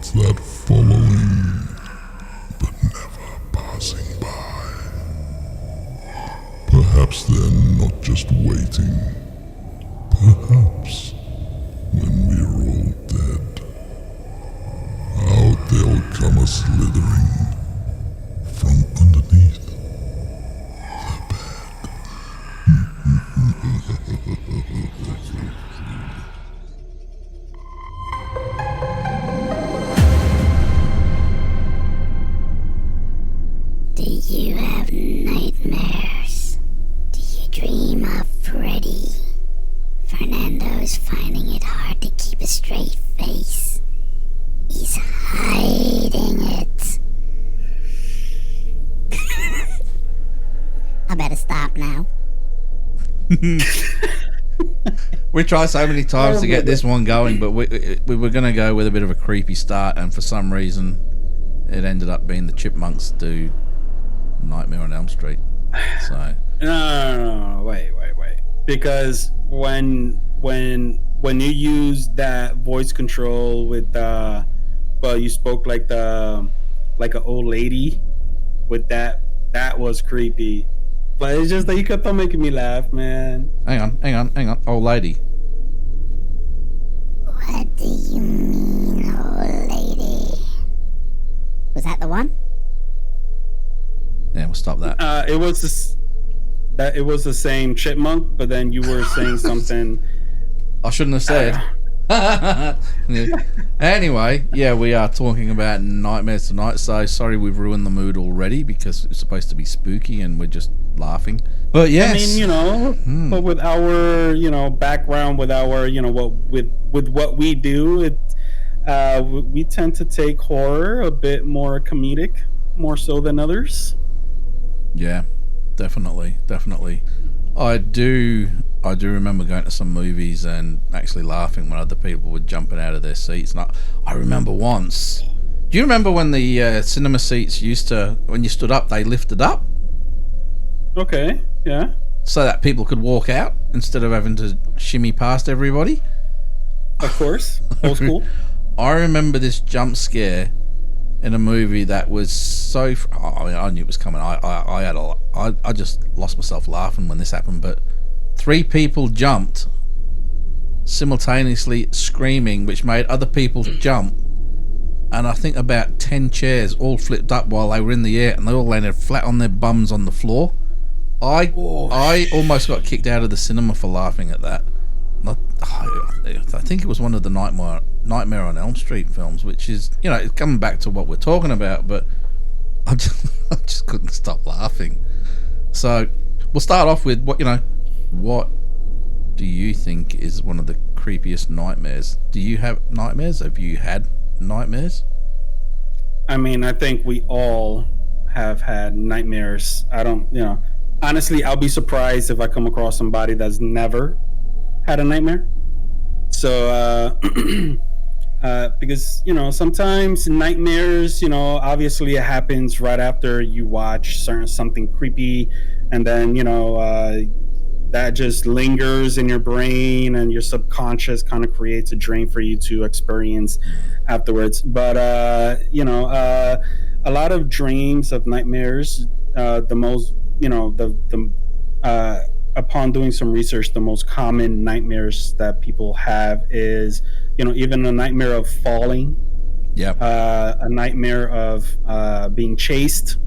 thoughts that following, but never passing by. Perhaps they're not just waiting. Perhaps when we're all dead, out they'll come a slithering from underneath the bed. Do you have nightmares? Do you dream of Freddy? Fernando's finding it hard to keep a straight face. He's hiding it. I better stop now. We tried so many times to get this one going, but we were going to go with a bit of a creepy start, and for some reason it ended up being the Chipmunks do Nightmare on Elm Street. So No, wait. Because when you use that voice control with well, you spoke like an old lady with that was creepy. But it's just that you kept on making me laugh, man. hang on, old lady. What do you mean, old lady? Was that the one? Yeah, we'll stop that. It was the same chipmunk, but then you were saying something. I shouldn't have said. Anyway, yeah, we are talking about nightmares tonight, so sorry we've ruined the mood already because it's supposed to be spooky and we're just laughing. But yes, I mean, but with our, background, with our, with what we do, we tend to take horror a bit more comedic, more so than others. Yeah, definitely. I do remember going to some movies and actually laughing when other people were jumping out of their seats. And I remember once. Do you remember when the cinema seats used to, when you stood up, they lifted up? Okay, yeah. So that people could walk out instead of having to shimmy past everybody? Of course. Old school. I remember this jump scare in a movie that was so... I knew it was coming. I just lost myself laughing when this happened, but 3 people jumped simultaneously screaming, which made other people jump, and I think about 10 chairs all flipped up while they were in the air, and they all landed flat on their bums on the floor. I almost got kicked out of the cinema for laughing at that. I think it was one of the Nightmare on Elm Street films, which is, coming back to what we're talking about, but I just couldn't stop laughing. So we'll start off with what do you think is one of the creepiest nightmares? Do you have nightmares? Have you had nightmares? I mean, I think we all have had nightmares. Honestly, I'll be surprised if I come across somebody that's never had a nightmare. So, because, sometimes nightmares, obviously it happens right after you watch something creepy, and then, that just lingers in your brain, and your subconscious kind of creates a dream for you to experience afterwards. But, a lot of dreams of nightmares, upon doing some research, the most common nightmares that people have is, even a nightmare of falling. Yep. A nightmare of being chased.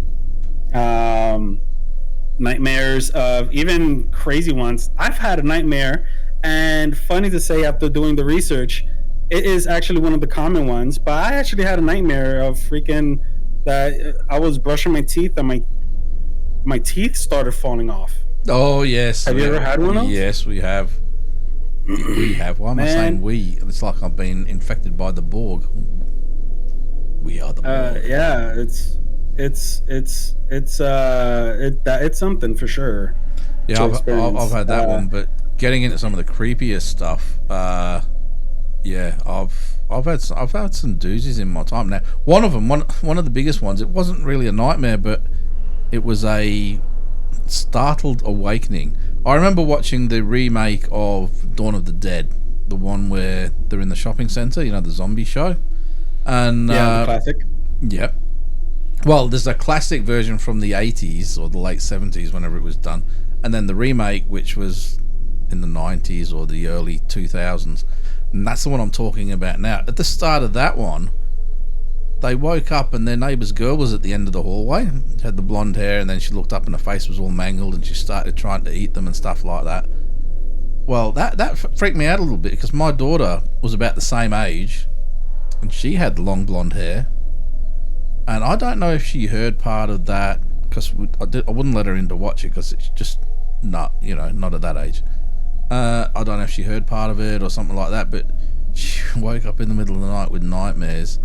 Nightmares of even crazy ones. I've had a nightmare, and funny to say, after doing the research, it is actually one of the common ones. But I actually had a nightmare of freaking that I was brushing my teeth and my teeth started falling off. Oh, yes. Have you ever had one of those? Yes, we have. We have. Why am I saying we? It's like I've been infected by the Borg. We are the Borg. Yeah, it's something for sure. Yeah, I've had that one, but getting into some of the creepiest stuff, yeah, I've had some doozies in my time. Now, one of them, one of the biggest ones, it wasn't really a nightmare, but it was a startled awakening. I remember watching the remake of Dawn of the Dead, the one where they're in the shopping centre, the zombie show, And Yeah, the classic. Yep. Well, there's a classic version from the 80s or the late 70s, whenever it was done, and then the remake, which was in the 90s or the early 2000s, and that's the one I'm talking about now. At the start of that one, they woke up and their neighbour's girl was at the end of the hallway. She had the blonde hair, and then she looked up and her face was all mangled, and she started trying to eat them and stuff like that. Well, that freaked me out a little bit, because my daughter was about the same age, and she had long blonde hair. And I don't know if she heard part of that, because I wouldn't let her in to watch it, because it's just not at that age. I don't know if she heard part of it or something like that, but she woke up in the middle of the night with nightmares.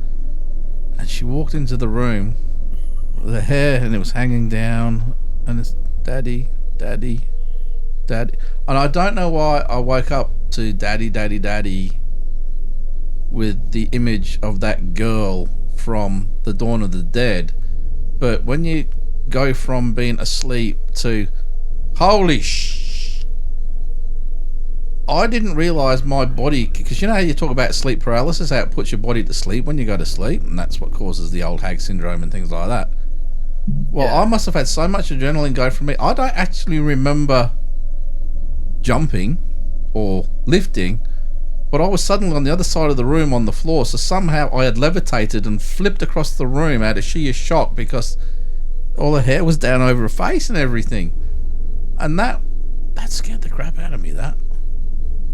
And she walked into the room with her hair, and it was hanging down, and it's daddy, daddy, daddy. And I don't know why I woke up to daddy, daddy, daddy with the image of that girl from the Dawn of the Dead. But when you go from being asleep to holy I didn't realise my body, because you know how you talk about sleep paralysis, how it puts your body to sleep when you go to sleep, and that's what causes the old hag syndrome and things like that. Well, yeah. I must have had so much adrenaline go from me. I don't actually remember jumping or lifting, but I was suddenly on the other side of the room on the floor, so somehow I had levitated and flipped across the room out of sheer shock, because all her hair was down over her face and everything. And that scared the crap out of me, that.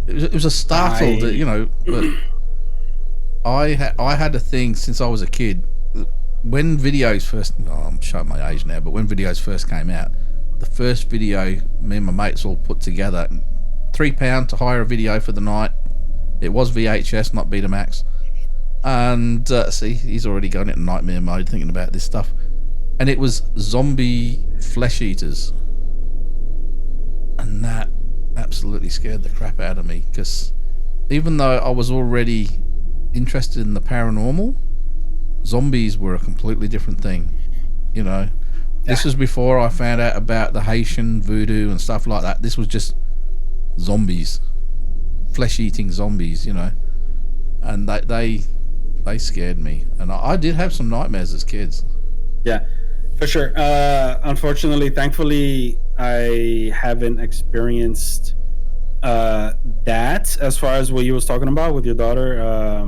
It was a startle, but I had a thing since I was a kid. When videos first, I'm showing my age now, but when videos first came out, the first video me and my mates all put together, £3 to hire a video for the night. It was VHS, not Betamax. And see, he's already going into nightmare mode thinking about this stuff. And it was zombie flesh eaters. And that absolutely scared the crap out of me, because even though I was already interested in the paranormal, zombies were a completely different thing. This was before I found out about the Haitian voodoo and stuff like that. This was just zombies, flesh-eating zombies, and they scared me, and I did have some nightmares as kids. Yeah, for sure. Unfortunately, thankfully, I haven't experienced that as far as what you was talking about with your daughter.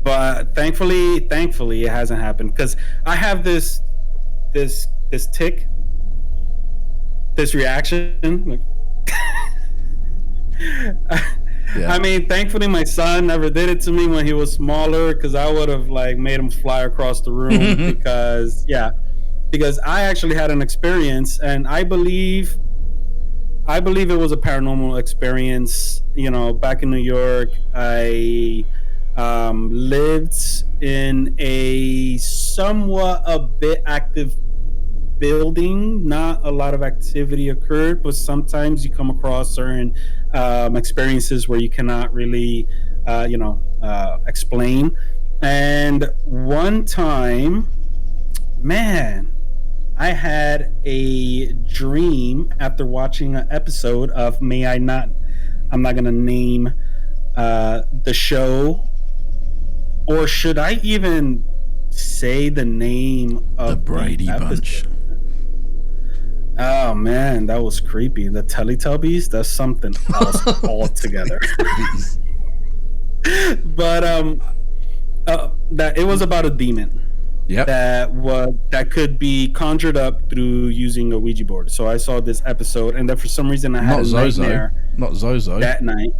But thankfully, it hasn't happened, because I have this tick, this reaction. Like, yeah. I mean, thankfully, my son never did it to me when he was smaller, because I would have made him fly across the room. Because I actually had an experience, and I believe it was a paranormal experience. Back in New York, I lived in a bit active building. Not a lot of activity occurred, but sometimes you come across certain experiences where you cannot really explain. And one time, man, I had a dream after watching an episode of I'm not going to name the show, or should I even say the name of the Brady Bunch? Oh man, that was creepy. The Teletubbies, that's something else altogether. But that it was about a demon. Yep. That could be conjured up through using a Ouija board. So I saw this episode, and then for some reason I had nightmare. Not Zozo. That night.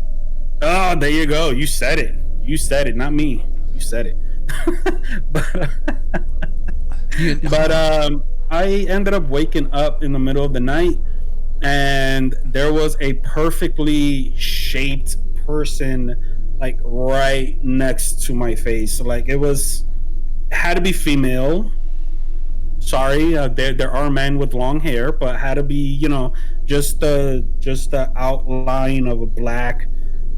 Oh, there you go. You said it. Not me. You said it. But I ended up waking up in the middle of the night, and there was a perfectly shaped person right next to my face. So it had to be female. Sorry, there are men with long hair, but had to be just the outline of a black,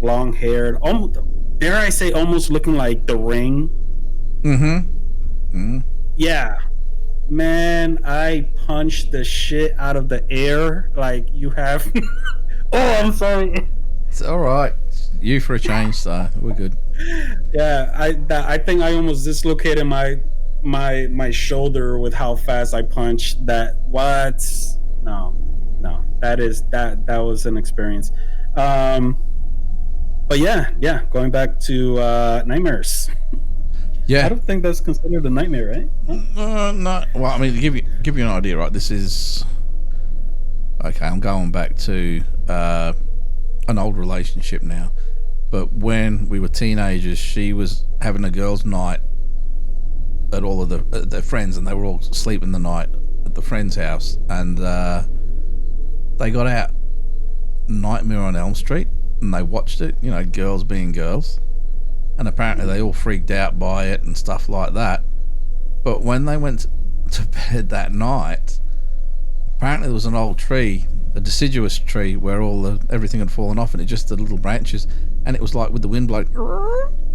long haired, almost, dare I say, almost looking like The Ring. Yeah, man, I punched the shit out of the air like you have. Oh, I'm sorry. It's all right. You for a change, so we're good. Yeah, I think I almost dislocated my shoulder with how fast I punched. That what? No, no. That was an experience. Um, but yeah. Going back to nightmares. I Yeah. don't think that's considered a nightmare, right? Huh? No. Well, I mean, to give you an idea, right? This is okay. I'm going back to an old relationship now, but when we were teenagers, she was having a girls' night at all of their friends, and they were all sleeping the night at the friend's house, and they got out Nightmare on Elm Street, and they watched it. You know, girls being girls, and apparently they all freaked out by it and stuff like that. But when they went to bed that night, apparently there was an old tree, a deciduous tree, where everything had fallen off, and it just the little branches, and it was like with the wind blowing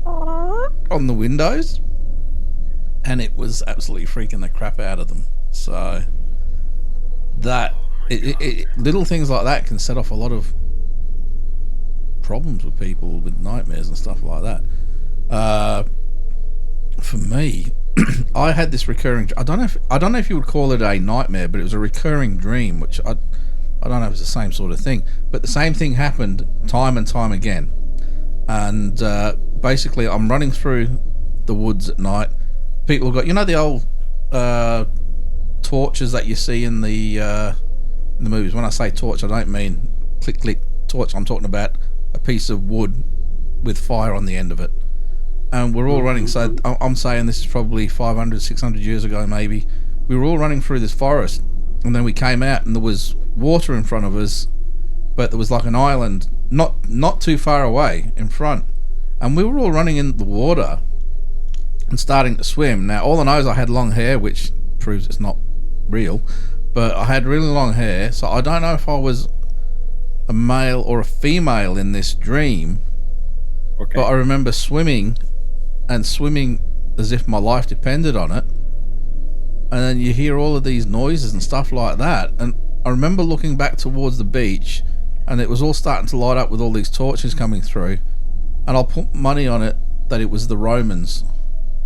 on the windows, and it was absolutely freaking the crap out of them. So that little things like that can set off a lot of problems with people with nightmares and stuff like that. For me, I had this recurring. I don't know if you would call it a nightmare, but it was a recurring dream, which I don't know if it's the same sort of thing. But the same thing happened time and time again. And basically, I'm running through the woods at night. People have got, the old torches that you see in the movies. When I say torch, I don't mean click click torch. I'm talking about a piece of wood with fire on the end of it. And we're all running, so I'm saying this is probably 500, 600 years ago maybe. We were all running through this forest, and then we came out and there was water in front of us, but there was like an island not too far away in front. And we were all running in the water and starting to swim. Now, all I know is I had long hair, which proves it's not real, but I had really long hair, so I don't know if I was a male or a female in this dream. Okay. But I remember swimming as if my life depended on it, and then you hear all of these noises and stuff like that, and I remember looking back towards the beach, and it was all starting to light up with all these torches coming through, and I'll put money on it that it was the Romans.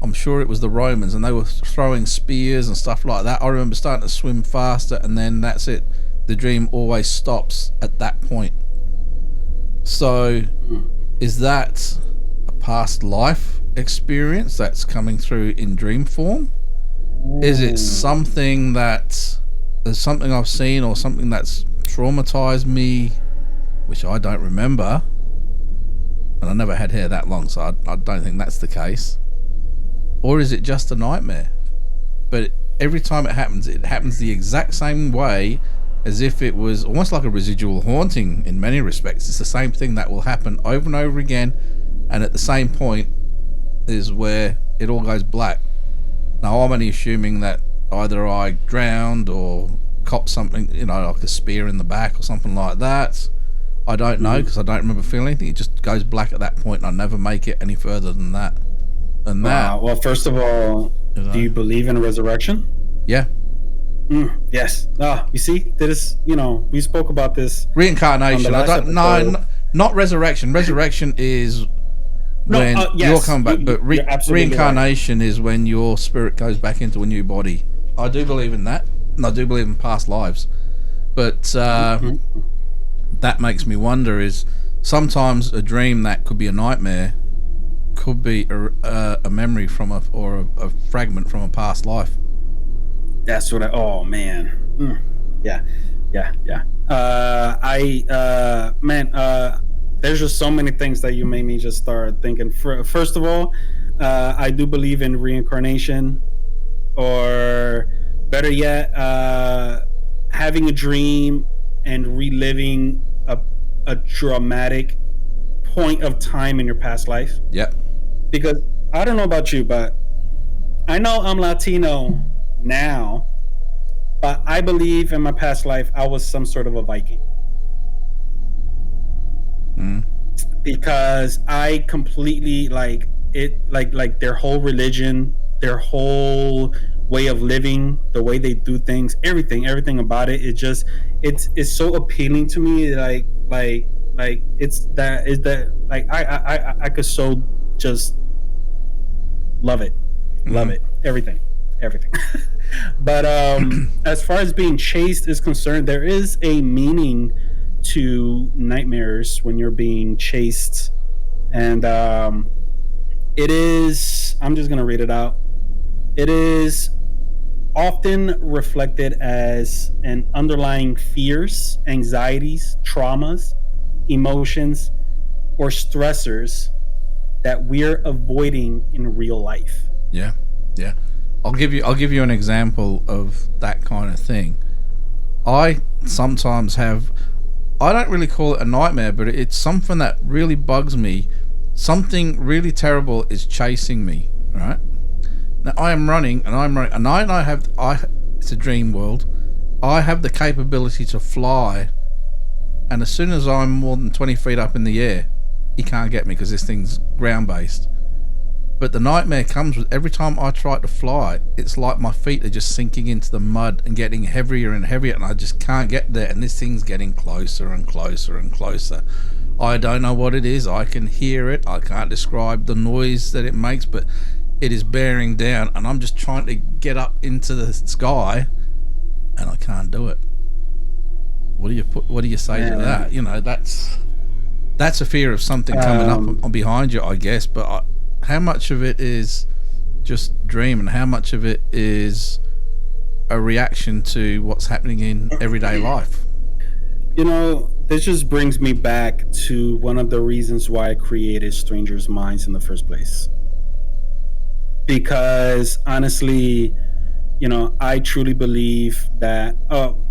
I'm sure it was the Romans, and they were throwing spears and stuff like that. I remember starting to swim faster, and then that's it. The dream always stops at that point. So is that a past life experience that's coming through in dream form? Is it something that there's something I've seen or something that's traumatized me, which I don't remember? And I never had hair that long, so I don't think that's the case. Or is it just a nightmare? But every time it happens the exact same way, as if it was almost like a residual haunting in many respects. It's the same thing that will happen over and over again, and at the same point is where it all goes black. Now, I'm only assuming that either I drowned or copped something, like a spear in the back or something like that. I don't know, because I don't remember feeling anything. It just goes black at that point, and I never make it any further than that. And that. Well, first of all, do you believe in resurrection? Yeah. Yes. You see, we spoke about this. Reincarnation. Not resurrection. Resurrection is when you're coming back, but reincarnation is when your spirit goes back into a new body. I do believe in that, and I do believe in past lives. But that makes me wonder, is sometimes a dream that could be a nightmare could be a memory from a fragment from a past life. That's what oh man. Yeah. There's just so many things that you made me just start thinking. First of all, I do believe in reincarnation, or better yet, having a dream and reliving a dramatic point of time in your past life. Yep. Because I don't know about you, but I know I'm Latino now, but I believe in my past life I was some sort of a Viking. Because I completely like their whole religion, their whole way of living, the way they do things, everything about it. It's so appealing to me. Like it's that is that like I could so just love it, love it, everything, everything. But as far as being chased is concerned, there is a meaning to nightmares when you're being chased, and it is. I'm just gonna read it out. It is often reflected as an underlying fears, anxieties, traumas, emotions, or stressors that we're avoiding in real life. Yeah, yeah. I'll give you an example of that kind of thing. I sometimes have. I don't really call it a nightmare, but it's something that really bugs me. Something really terrible is chasing me. Right now, I am running, and I have. It's a dream world. I have the capability to fly, and as soon as I'm more than 20 feet up in the air, he can't get me because this thing's ground based. But the nightmare comes with every time I try to fly, it's like my feet are just sinking into the mud and getting heavier and heavier, and I just can't get there, and this thing's getting closer and closer and closer. I don't know what it is. I can hear it. I can't describe the noise that it makes, but it is bearing down, and I'm just trying to get up into the sky, and I can't do it. What do you say to that? You know, that's a fear of something coming up on behind you, I guess, but how much of it is just dream and how much of it is a reaction to what's happening in everyday life? You know, this just brings me back to one of the reasons why I created Strangers' Minds in the first place. Because honestly, you know, I truly believe that,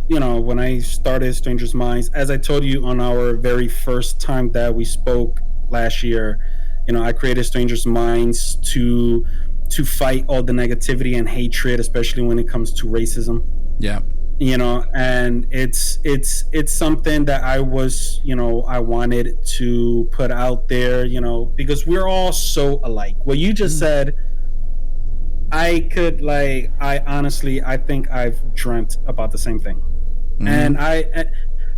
you know, when I started Strangers' Minds, as I told you on our very first time that we spoke last year, you know, I created Strangers' Minds to fight all the negativity and hatred, especially when it comes to racism. Yeah. You know, and it's something that I was, you know, I wanted to put out there, you know, because we're all so alike. What you just said, I honestly, I think I've dreamt about the same thing. And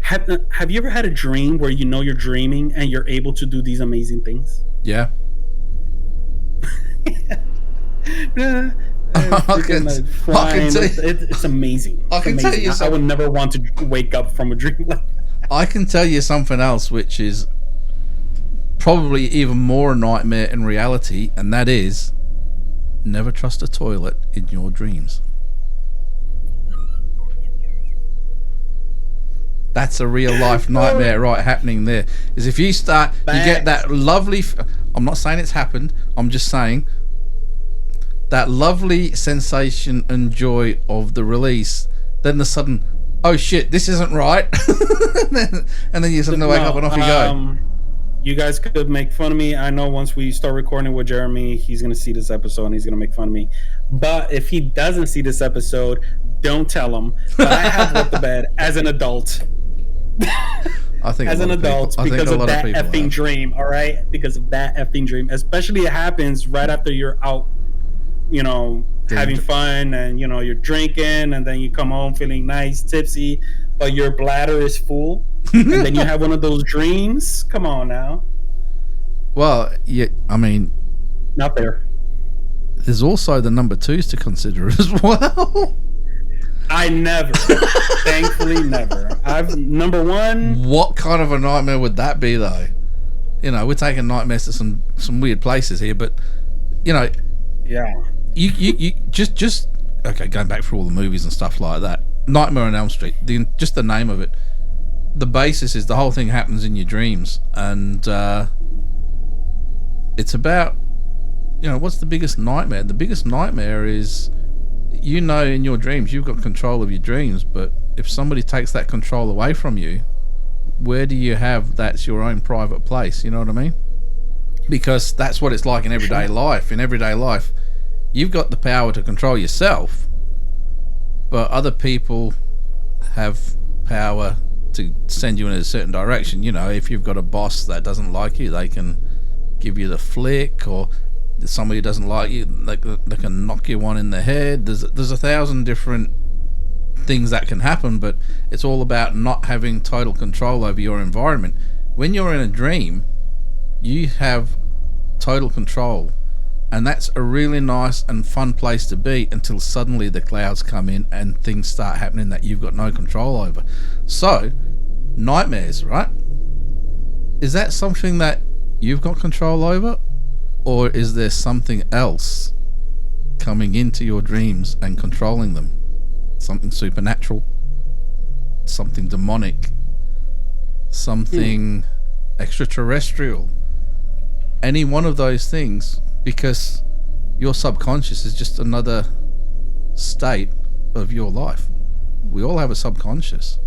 have you ever had a dream where you know you're dreaming and you're able to do these amazing things? Yeah. It's amazing. I would never want to wake up from a dream like that. I can tell you something else which is probably even more a nightmare in reality, and that is never trust a toilet in your dreams. That's a real life nightmare right happening there. Is if you start, you get that lovely, I'm not saying it's happened, I'm just saying that lovely sensation and joy of the release, then the sudden, oh shit, this isn't right. and then you suddenly wake up and off you go. You guys could make fun of me. I know once we start recording with Jeremy, he's going to see this episode and he's going to make fun of me. But if he doesn't see this episode, don't tell him. But I have wet the bed as an adult. I think as an adult because of that effing dream, all right? Because of that effing dream. Especially it happens right after you're out, you know, having fun and, you know, you're drinking and then you come home feeling nice, tipsy, but your bladder is full. And then you have one of those dreams. Come on now. Well, yeah, I mean, not there. There's also the number twos to consider as well. I never, thankfully, never. Number one. What kind of a nightmare would that be, though? You know, we're taking nightmares to some weird places here, but you know, yeah. You just okay. Going back through all the movies and stuff like that. Nightmare on Elm Street. Just the name of it. The basis is the whole thing happens in your dreams, and it's about, you know, what's the biggest nightmare? The biggest nightmare is, you know, in your dreams you've got control of your dreams, but if somebody takes that control away from you, where do you have that's your own private place? You know what I mean? Because that's what it's like in everyday life. In everyday life, you've got the power to control yourself, but other people have power to send you in a certain direction. You know, if you've got a boss that doesn't like you, they can give you the flick, or somebody doesn't like you, they can knock you one in the head. There's 1,000 different things that can happen, but it's all about not having total control over your environment. when you're in a dream, you have total control, and that's a really nice and fun place to be until suddenly the clouds come in and things start happening that you've got no control over. So, nightmares, right? Is that something that you've got control over, or is there something else coming into your dreams and controlling them? Something supernatural, something demonic, something extraterrestrial, any one of those things, because your subconscious is just another state of your life. We all have a subconscious.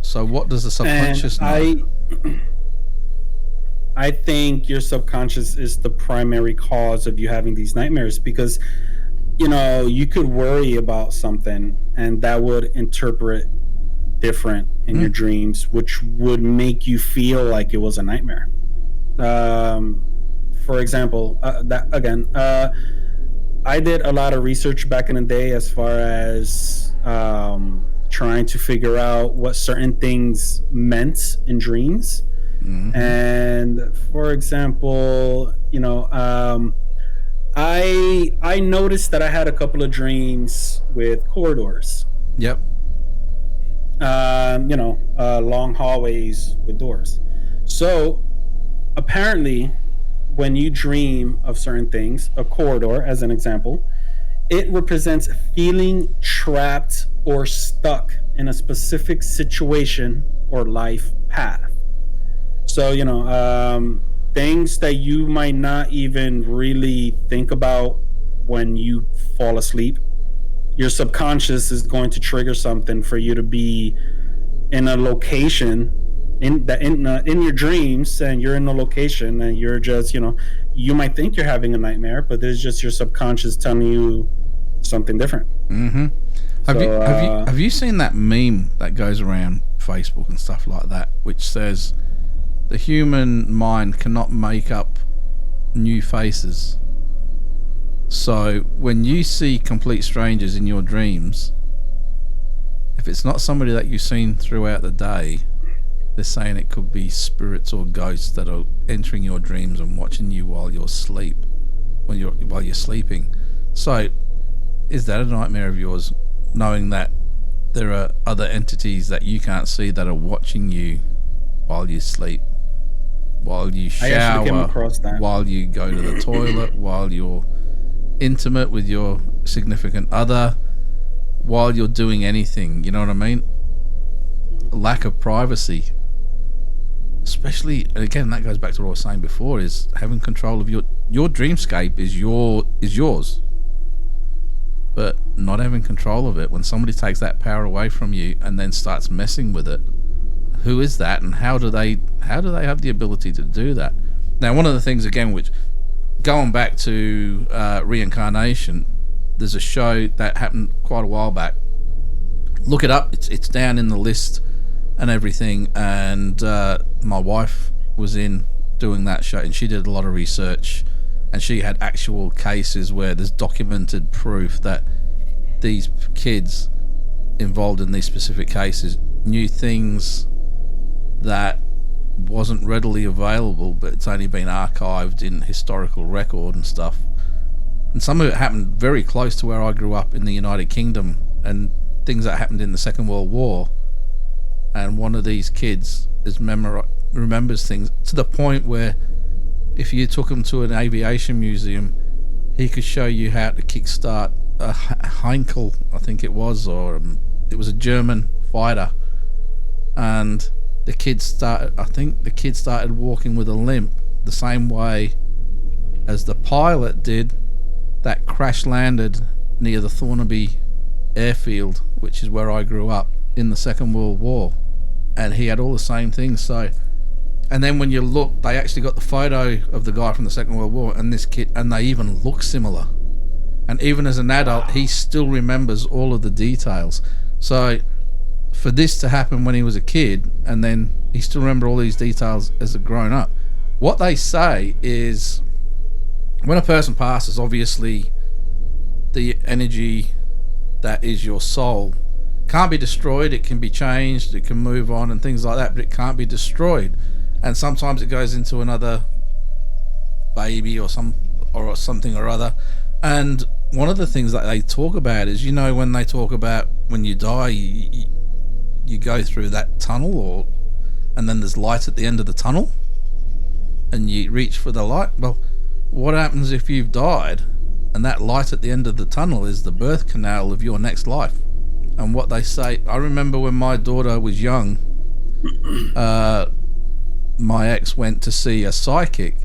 So what does the subconscious know? I think your subconscious is the primary cause of you having these nightmares, because you could worry about something and that would interpret different in your dreams, which would make you feel like it was a nightmare. For example, I did a lot of research back in the day as far as trying to figure out what certain things meant in dreams. And for example, I noticed that I had a couple of dreams with corridors. Yep. Long hallways with doors. So apparently, when you dream of certain things, a corridor as an example, it represents feeling trapped or stuck in a specific situation or life path. So, things that you might not even really think about when you fall asleep, your subconscious is going to trigger something for you to be in a location in your dreams, and you're in a location and you're just, you might think you're having a nightmare, but there's just your subconscious telling you something different. Have you seen that meme that goes around Facebook and stuff like that, which says the human mind cannot make up new faces? So when you see complete strangers in your dreams, if it's not somebody that you've seen throughout the day, they're saying it could be spirits or ghosts that are entering your dreams and watching you while you're while you're sleeping. So is that a nightmare of yours, knowing that there are other entities that you can't see that are watching you while you sleep, while you shower, while you go to the toilet, while you're intimate with your significant other, while you're doing anything? You know what I mean? Lack of privacy, especially, again, that goes back to what I was saying before, is having control of your dreamscape is yours, but not having control of it. When somebody takes that power away from you and then starts messing with it, who is that, and how do they have the ability to do that? Now, one of the things, again, which, going back to reincarnation, there's a show that happened quite a while back. Look it up. It's down in the list and everything. And my wife was in doing that show, and she did a lot of research, and she had actual cases where there's documented proof that these kids involved in these specific cases knew things that wasn't readily available, but it's only been archived in historical record and stuff. And some of it happened very close to where I grew up in the United Kingdom, and things that happened in the Second World War. And one of these kids remembers things to the point where if you took him to an aviation museum, he could show you how to kickstart a Heinkel, I think it was, or it was a German fighter. And the kid started walking with a limp, the same way as the pilot did that crash landed near the Thornaby airfield, which is where I grew up in the Second World War, and he had all the same things. So, and then when you look, they actually got the photo of the guy from the Second World War and this kid, and they even look similar. And even as an adult, he still remembers all of the details. So for this to happen when he was a kid, and then he still remember all these details as a grown up, what they say is when a person passes, obviously the energy that is your soul can't be destroyed. It can be changed, it can move on and things like that, but it can't be destroyed. and sometimes it goes into another baby or something or other. And one of the things that they talk about is, when they talk about when you die, you go through that tunnel, and then there's light at the end of the tunnel, and you reach for the light. Well, what happens if you've died, and that light at the end of the tunnel is the birth canal of your next life? And what they say, I remember when my daughter was young, my ex went to see a psychic,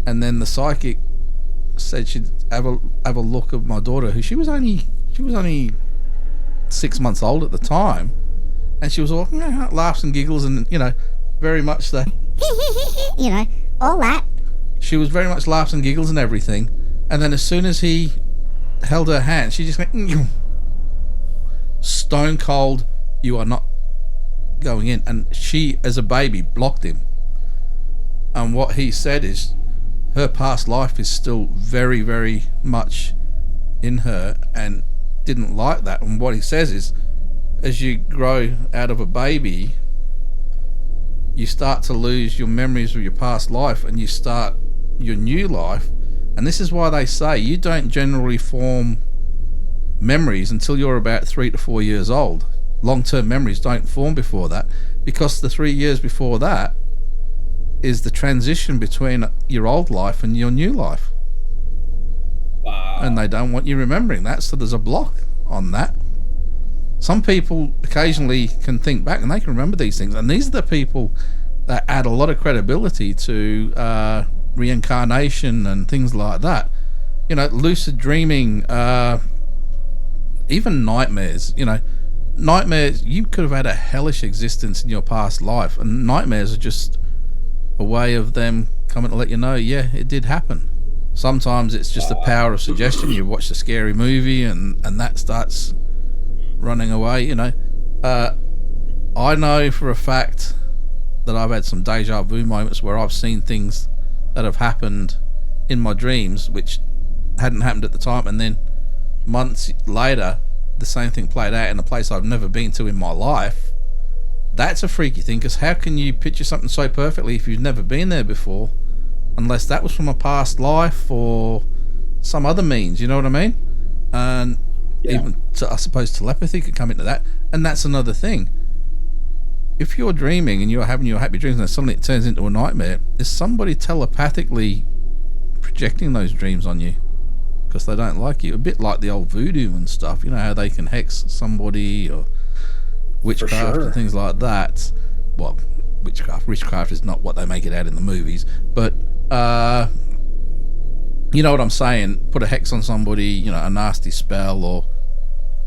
and then the psychic said she'd have a look at my daughter, who she was only 6 months old at the time, and she was all laughs and giggles, and very much the all that. she was very much laughs and giggles and everything. And then as soon as he held her hand, she just went stone cold. You are not going in. And she, as a baby, blocked him. And what he said is, her past life is still very, very much in her, and didn't like that. And what he says is, as you grow out of a baby, you start to lose your memories of your past life, and you start your new life. And this is why they say you don't generally form memories until you're about 3 to 4 years old. Long-term memories don't form before that, because the 3 years before that is the transition between your old life and your new life. Wow. And they don't want you remembering that, so there's a block on that. Some people occasionally can think back and they can remember these things, and these are the people that add a lot of credibility to reincarnation and things like that. Lucid dreaming, even nightmares. Nightmares, you could have had a hellish existence in your past life, and nightmares are just a way of them coming to let you know, yeah, it did happen. Sometimes it's just the power of suggestion. You watch a scary movie and that starts running away. I know for a fact that I've had some deja vu moments where I've seen things that have happened in my dreams which hadn't happened at the time, and then months later the same thing played out in a place I've never been to in my life. That's a freaky thing, because how can you picture something so perfectly if you've never been there before, unless that was from a past life or some other means, you know what I mean? And even I suppose telepathy could come into that. And that's another thing. If you're dreaming and you're having your happy dreams and suddenly it turns into a nightmare, is somebody telepathically projecting those dreams on you because they don't like you? A bit like the old voodoo and stuff, how they can hex somebody, or witchcraft and things like that. Well, witchcraft is not what they make it out in the movies, but you know what I'm saying, put a hex on somebody, a nasty spell, or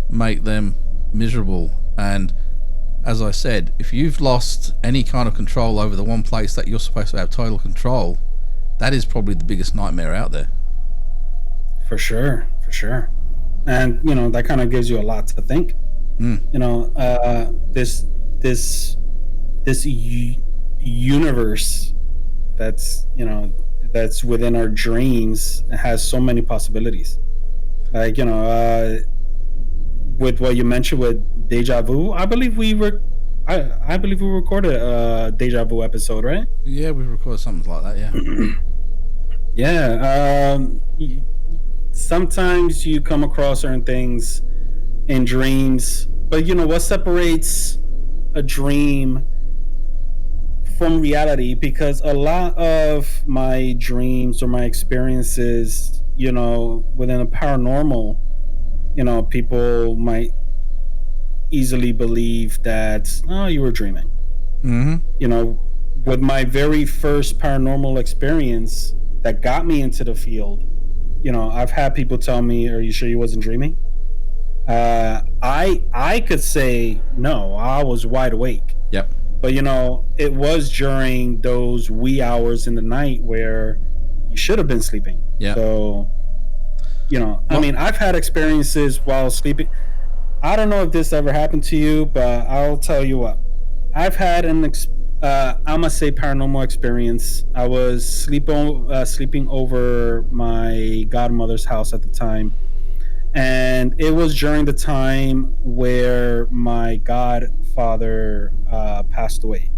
make them miserable. And as I said, if you've lost any kind of control over the one place that you're supposed to have total control, that is probably the biggest nightmare out there. For sure. And that kind of gives you a lot to think. This universe that's within our dreams has so many possibilities. Like, with what you mentioned with deja vu, I believe we recorded a deja vu episode, right? Yeah, we recorded something like that. Yeah. Sometimes you come across certain things in dreams, but what separates a dream from reality? Because a lot of my dreams or my experiences, within a paranormal, people might easily believe that, oh, you were dreaming. Mm-hmm. With my very first paranormal experience that got me into the field, I've had people tell me, are you sure you wasn't dreaming? I could say no, I was wide awake. Yep. But it was during those wee hours in the night where you should have been sleeping. Yeah. So I mean, I've had experiences while sleeping. I don't know if this ever happened to you, but I'll tell you what. I've had I'm gonna say paranormal experience. I was sleeping over my godmother's house at the time, and it was during the time where my godfather passed away.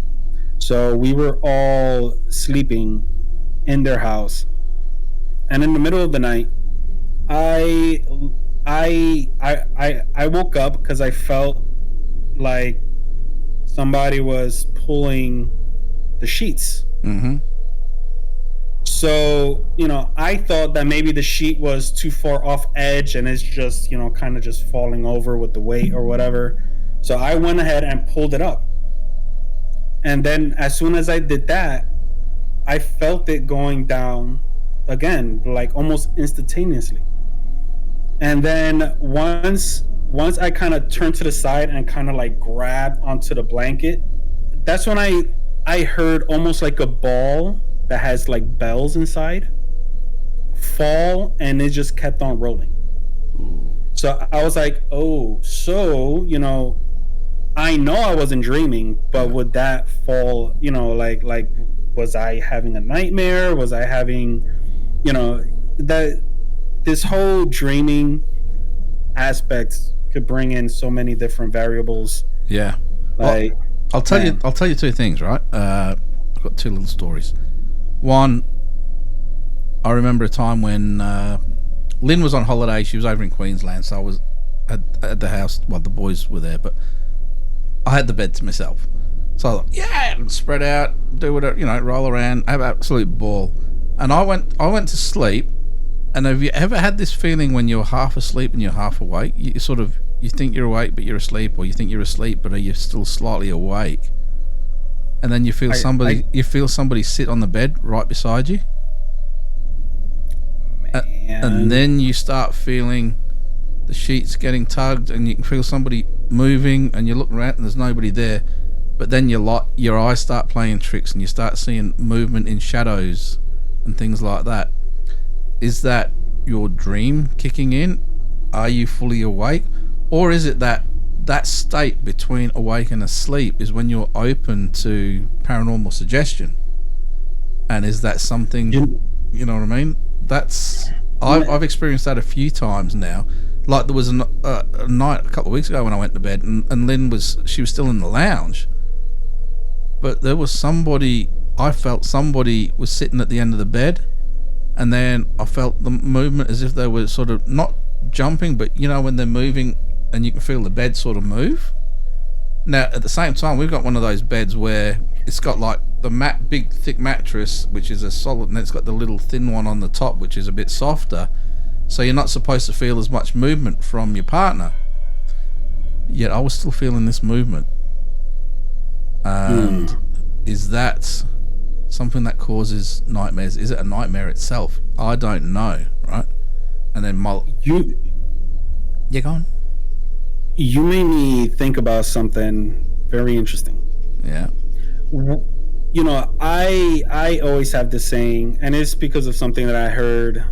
So we were all sleeping in their house, and in the middle of the night, I I woke up because I felt like somebody was pulling the sheets. Mm-hmm. So, I thought that maybe the sheet was too far off edge and it's just, kind of just falling over with the weight or whatever. So I went ahead and pulled it up. And then as soon as I did that, I felt it going down again, like almost instantaneously. And then once I kind of turned to the side and kind of like grabbed onto the blanket, that's when I heard almost like a ball that has like bells inside fall, and it just kept on rolling. So I was like, oh, so I know I wasn't dreaming, but would that fall, like was I having a nightmare? Was I having, that this whole dreaming aspect could bring in so many different variables. Yeah. Like, well, I'll tell you two things, right? I've got two little stories. One, I remember a time when Lynn was on holiday. She was over in Queensland, so I was at the house. Well, the boys were there, but I had the bed to myself. So I was like, yeah, spread out, do whatever, roll around, have an absolute ball. And I went to sleep. And have you ever had this feeling when you're half asleep and you're half awake? You think you're awake, but you're asleep, or you think you're asleep, but you're still slightly awake. And then you feel somebody sit on the bed right beside you. And then you start feeling the sheets getting tugged, and you can feel somebody moving, and you look around and there's nobody there. But then your eyes start playing tricks, and you start seeing movement in shadows and things like that. Is that your dream kicking in? Are you fully awake? Or is it that state between awake and asleep is when you're open to paranormal suggestion? And is that something, you know what I mean? I've experienced that a few times now. Like there was a night a couple of weeks ago when I went to bed, and Lynn was still in the lounge, but there was I felt somebody was sitting at the end of the bed, and then I felt the movement as if they were sort of not jumping, but when they're moving and you can feel the bed sort of move. Now at the same time, we've got one of those beds where it's got like the big thick mattress, which is a solid, and it's got the little thin one on the top, which is a bit softer, so you're not supposed to feel as much movement from your partner. Yet I was still feeling this movement. And is that something that causes nightmares? Is it a nightmare itself? I don't know, right? And then go on. You made me think about something very interesting. Yeah. I always have this saying, and it's because of something that I heard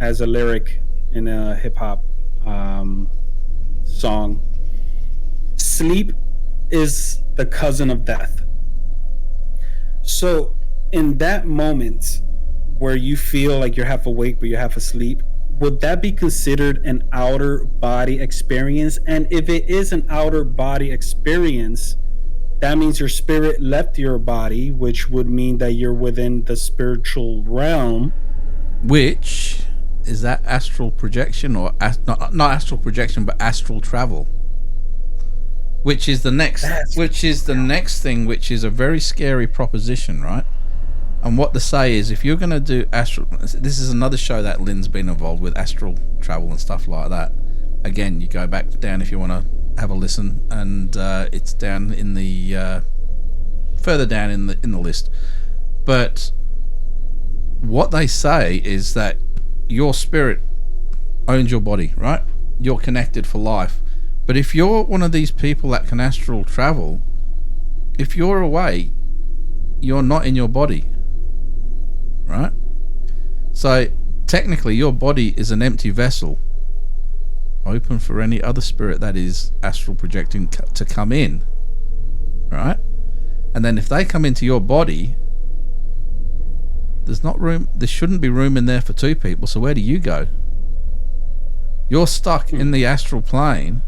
as a lyric in a hip hop song. Sleep is the cousin of death. So in that moment where you feel like you're half awake but you're half asleep, would that be considered an outer body experience? And if it is an outer body experience, that means your spirit left your body, which would mean that you're within the spiritual realm. Which is that astral projection, or not astral projection, but astral travel? Which is the next thing, which is a very scary proposition, right? And what they say is, if you're going to do astral, this is another show that Lynn's been involved with, astral travel and stuff like that. Again, you go back down if you want to have a listen, and it's down in the further down in the list. But what they say is that your spirit owns your body, right? You're connected for life. But if you're one of these people that can astral travel, if you're away, you're not in your body, right? So technically your body is an empty vessel, open for any other spirit that is astral projecting to come in, right? And then if they come into your body, there shouldn't be room in there for two people, so where do you go? You're stuck in the astral plane,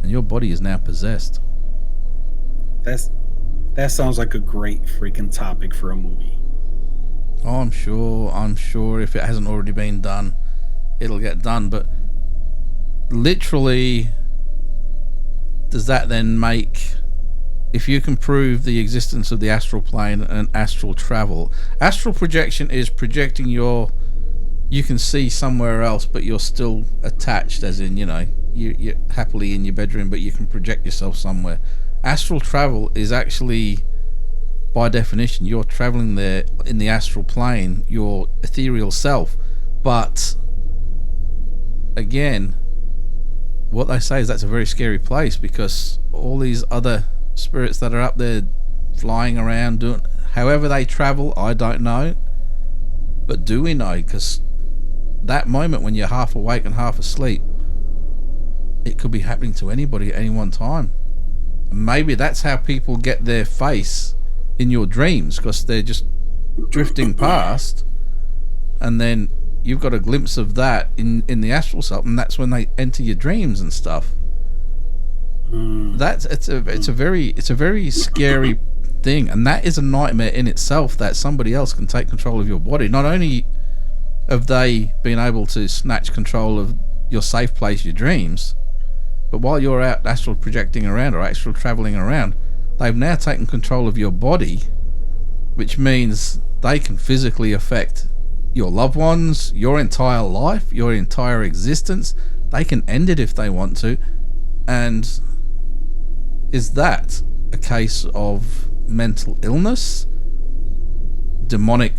and your body is now possessed. That's That sounds like a great freaking topic for a movie. Oh, I'm sure if it hasn't already been done, it'll get done. But literally, does that then make, if you can prove the existence of the astral plane and astral travel, astral projection is projecting you can see somewhere else, but you're still attached, as in, you're happily in your bedroom, but you can project yourself somewhere. Astral travel is actually, by definition, you're traveling there in the astral plane, your ethereal self. But again, what they say is that's a very scary place, because all these other spirits that are up there flying around, doing however they travel, I don't know. But do we know? Because that moment when you're half awake and half asleep, it could be happening to anybody at any one time. Maybe that's how people get their face in your dreams, because they're just drifting past, and then you've got a glimpse of that in the astral self, and that's when they enter your dreams and stuff. It's a very scary thing, and that is a nightmare in itself, that somebody else can take control of your body. Not only have they been able to snatch control of your safe place, your dreams, but while you're out astral projecting around or astral traveling around, they've now taken control of your body, which means they can physically affect your loved ones, your entire life, your entire existence. They can end it if they want to. And is that a case of mental illness, demonic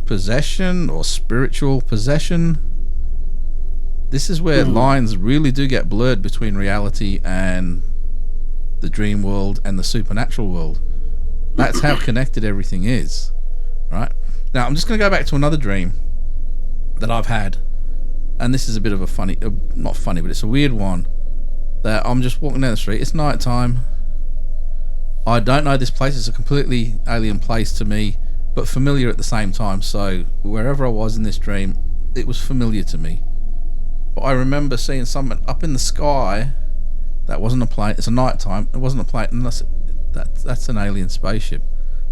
possession, or spiritual possession? This is where lines really do get blurred between reality and the dream world and the supernatural world. That's how connected everything is, right? Now, I'm just going to go back to another dream that I've had, and this is a bit of a funny, not funny, but it's a weird one. That I'm just walking down the street. It's night time. I don't know this place. It's a completely alien place to me, but familiar at the same time. So wherever I was in this dream, it was familiar to me. But I remember seeing something up in the sky. That wasn't a plane. It's a night time. It wasn't a plane. And that's an alien spaceship.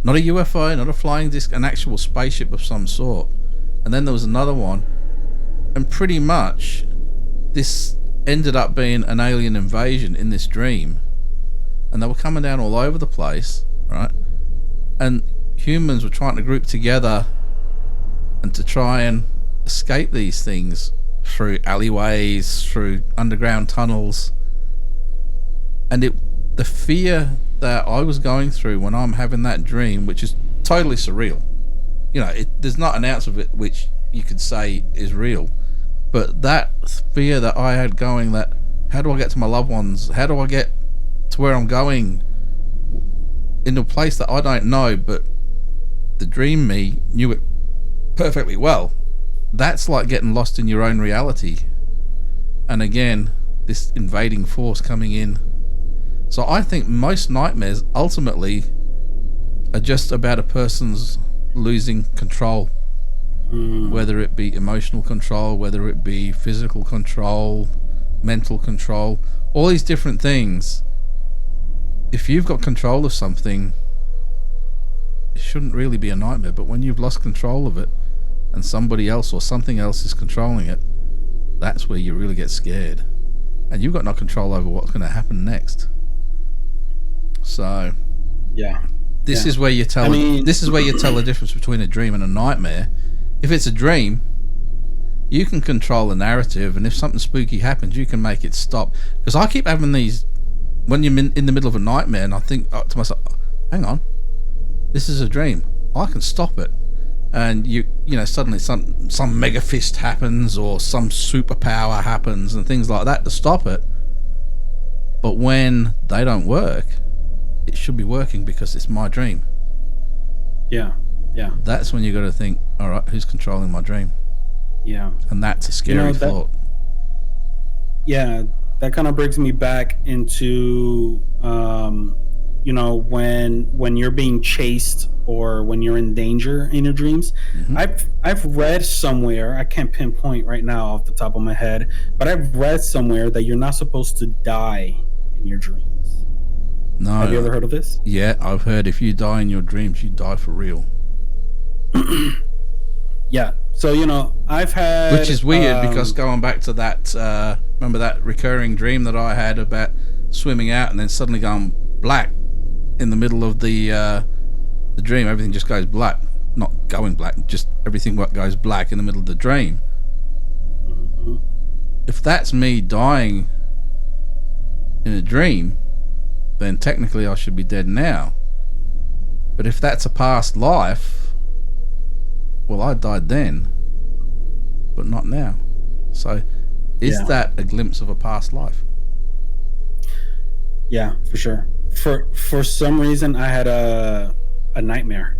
Not a UFO, not a flying disc, an actual spaceship of some sort. And then there was another one. And pretty much this ended up being an alien invasion in this dream. And they were coming down all over the place, right? And humans were trying to group together and to try and escape these things through alleyways, through underground tunnels. And the fear that I was going through when I'm having that dream, which is totally surreal. There's not an ounce of it which you could say is real. But that fear that I had going, that how do I get to my loved ones? How do I get to where I'm going? Into a place that I don't know, but the dream me knew it perfectly well. That's like getting lost in your own reality. And again, this invading force coming in. So I think most nightmares ultimately are just about a person's losing control. Whether it be emotional control, whether it be physical control, mental control, all these different things. If you've got control of something, it shouldn't really be a nightmare. But when you've lost control of it and somebody else or something else is controlling it, that's where you really get scared. And you've got no control over what's going to happen next. So yeah, this is where you tell the difference between a dream and a nightmare. If it's a dream, you can control the narrative, and if something spooky happens, you can make it stop. Because I keep having these, when you're in the middle of a nightmare, and I think to myself, hang on, this is a dream. I can stop it. And suddenly some mega fist happens, or some superpower happens, and things like that to stop it. But when they don't work, it should be working because it's my dream. Yeah. That's when you got to think, all right, who's controlling my dream? Yeah. And that's a scary thought. Yeah, that kind of brings me back into, when you're being chased or when you're in danger in your dreams. Mm-hmm. I've read somewhere, I can't pinpoint right now off the top of my head, but I've read somewhere that you're not supposed to die in your dreams. No. Have you ever heard of this? Yeah, I've heard if you die in your dreams, you die for real. Yeah. So, I've had... Which is weird because going back to that, remember that recurring dream that I had about swimming out and then suddenly going black in the middle of the dream? Everything just goes black. Not going black, just everything goes black in the middle of the dream. Mm-hmm. If that's me dying in a dream, then technically I should be dead now. But if that's a past life, well, I died then, but not now. So is that a glimpse of a past life? Yeah, for sure. For some reason, I had a nightmare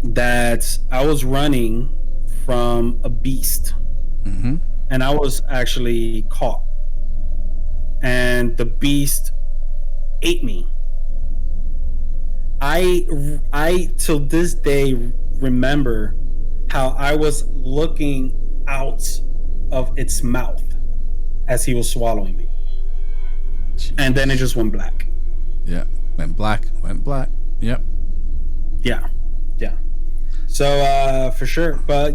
that I was running from a beast, and I was actually caught, and the beast ate me. I till this day remember how I was looking out of its mouth as he was swallowing me. Jeez. And then it just went black. Yeah, went black. Yep. Yeah. So for sure, but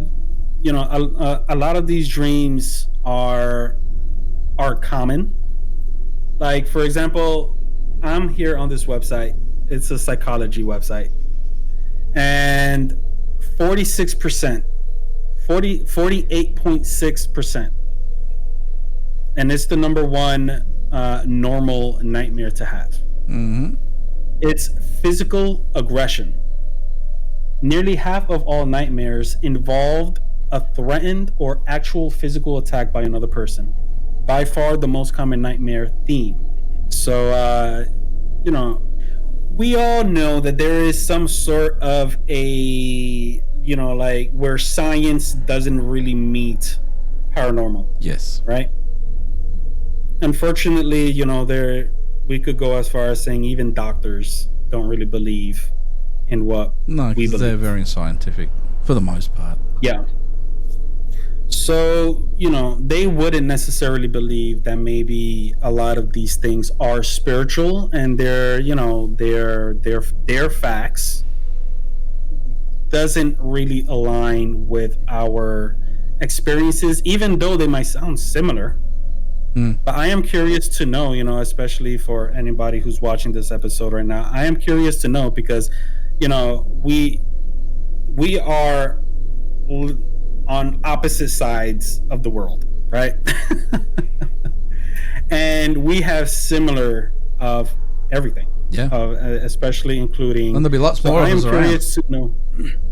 a lot of these dreams are common. Like, for example, I'm here on this website. It's a psychology website, and 48.6%, and it's the number one normal nightmare to have. It's physical aggression. Nearly half of all nightmares involved a threatened or actual physical attack by another person. By far the most common nightmare theme. So, we all know that there is some sort of a, like where science doesn't really meet paranormal. Yes. Right? Unfortunately, we could go as far as saying even doctors don't really believe in what we believe. They're very scientific for the most part. Yeah. So, they wouldn't necessarily believe that maybe a lot of these things are spiritual and they're facts doesn't really align with our experiences, even though they might sound similar. But I am curious to know, especially for anybody who's watching this episode right now, I am curious to know because, we are on opposite sides of the world, right? And we have similar of everything. Yeah. Especially including... And there'll be lots more of us around. I am curious to know...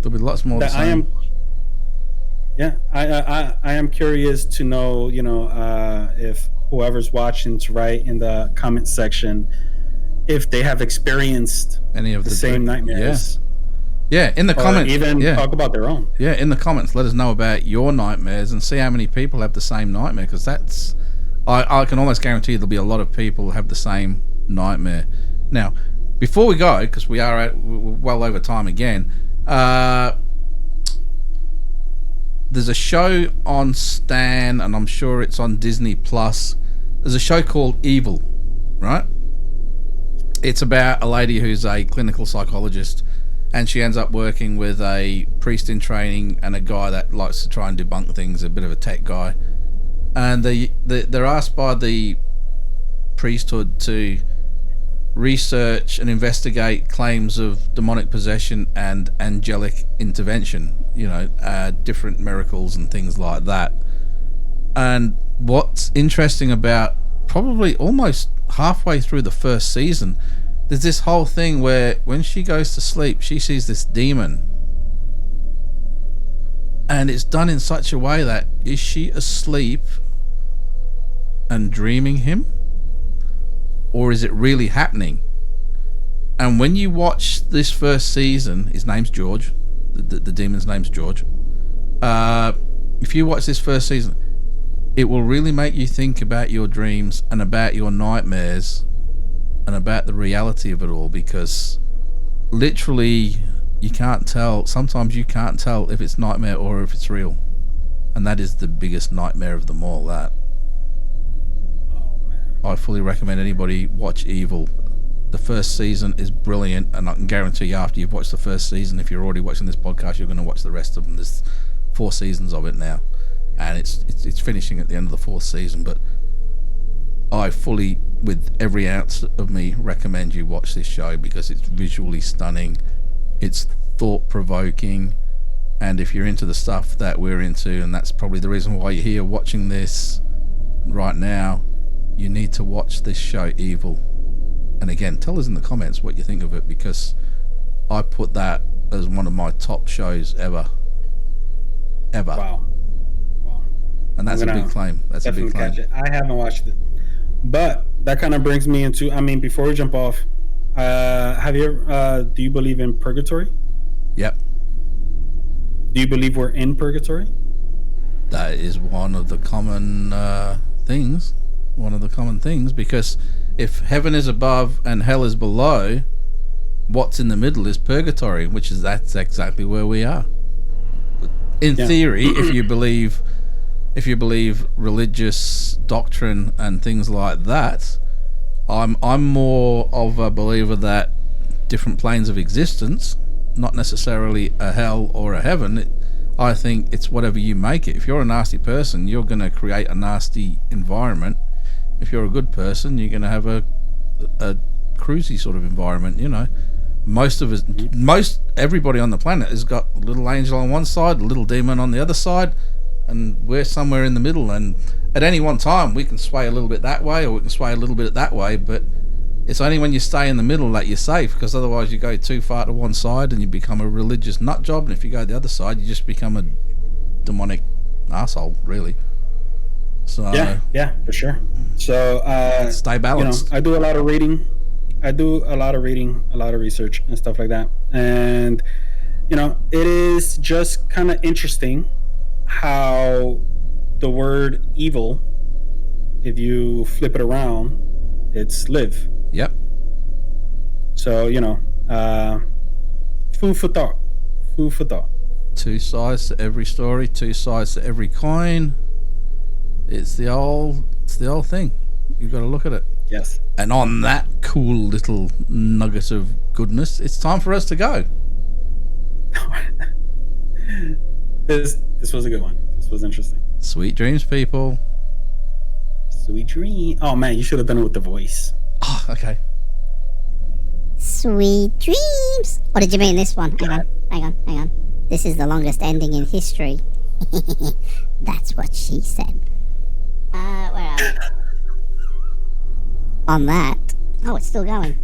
There'll be lots more of us around. I am curious to know, if whoever's watching to write in the comment section if they have experienced any of the same nightmares. Yeah, in the comments. Even talk about their own. Yeah, in the comments, let us know about your nightmares and see how many people have the same nightmare, because that's... I can almost guarantee there'll be a lot of people who have the same nightmare. Now, before we go, because we are well over time again, there's a show on Stan, and I'm sure it's on Disney Plus. There's a show called Evil, right? It's about a lady who's a clinical psychologist, and she ends up working with a priest in training and a guy that likes to try and debunk things, a bit of a tech guy. And they're asked by the priesthood to research and investigate claims of demonic possession and angelic intervention, different miracles and things like that. And what's interesting about probably almost halfway through the first season, there's this whole thing where when she goes to sleep, she sees this demon. And it's done in such a way that, is she asleep and dreaming him? Or is it really happening? And when you watch this first season, his name's George. The demon's name's George. If you watch this first season, it will really make you think about your dreams and about your nightmares and about the reality of it all, because literally you can't tell. Sometimes you can't tell if it's nightmare or if it's real. And that is the biggest nightmare of them all, that. I fully recommend anybody watch Evil. The first season is brilliant, and I can guarantee you after you've watched the first season, if you're already watching this podcast, you're going to watch the rest of them. There's 4 seasons of it now, and it's finishing at the end of the 4th season. But I fully, with every ounce of me, recommend you watch this show because it's visually stunning, it's thought-provoking, and if you're into the stuff that we're into, and that's probably the reason why you're here watching this right now, you need to watch this show, Evil. And again, tell us in the comments what you think of it, because I put that as one of my top shows ever. Wow. And that's a big claim. That's a big claim. Catch it. I haven't watched it, but that kind of brings me into. I mean, before we jump off, have you ever? Do you believe in purgatory? Yep. Do you believe we're in purgatory? That is one of the common things. One of the common things, because if heaven is above and hell is below, what's in the middle is purgatory, which is that's exactly where we are. In theory, if you believe religious doctrine and things like that, I'm more of a believer that different planes of existence, not necessarily a hell or a heaven. I think it's whatever you make it. If you're a nasty person, you're going to create a nasty environment. If you're a good person, you're going to have a cruisy sort of environment. You know, most everybody on the planet has got a little angel on one side, a little demon on the other side, and we're somewhere in the middle. And at any one time, we can sway a little bit that way, or we can sway a little bit that way. But it's only when you stay in the middle that you're safe, because otherwise you go too far to one side and you become a religious nut job, and if you go the other side, you just become a demonic asshole, really. So yeah, for sure. So stay balanced. I do a lot of reading, a lot of research and stuff like that, and it is just kind of interesting how the word evil, if you flip it around, it's live. Yep. So food for thought. Two sides to every story, two sides to every coin. It's the old thing. You've got to look at it. Yes. And on that cool little nugget of goodness, it's time for us to go. This was a good one. This was interesting. Sweet dreams, people. Sweet dream. Oh man, you should have done it with the voice. Oh, okay. Sweet dreams. What did you mean this one? Hang on. This is the longest ending in history. That's what she said. Where are we? On that. Oh, it's still going.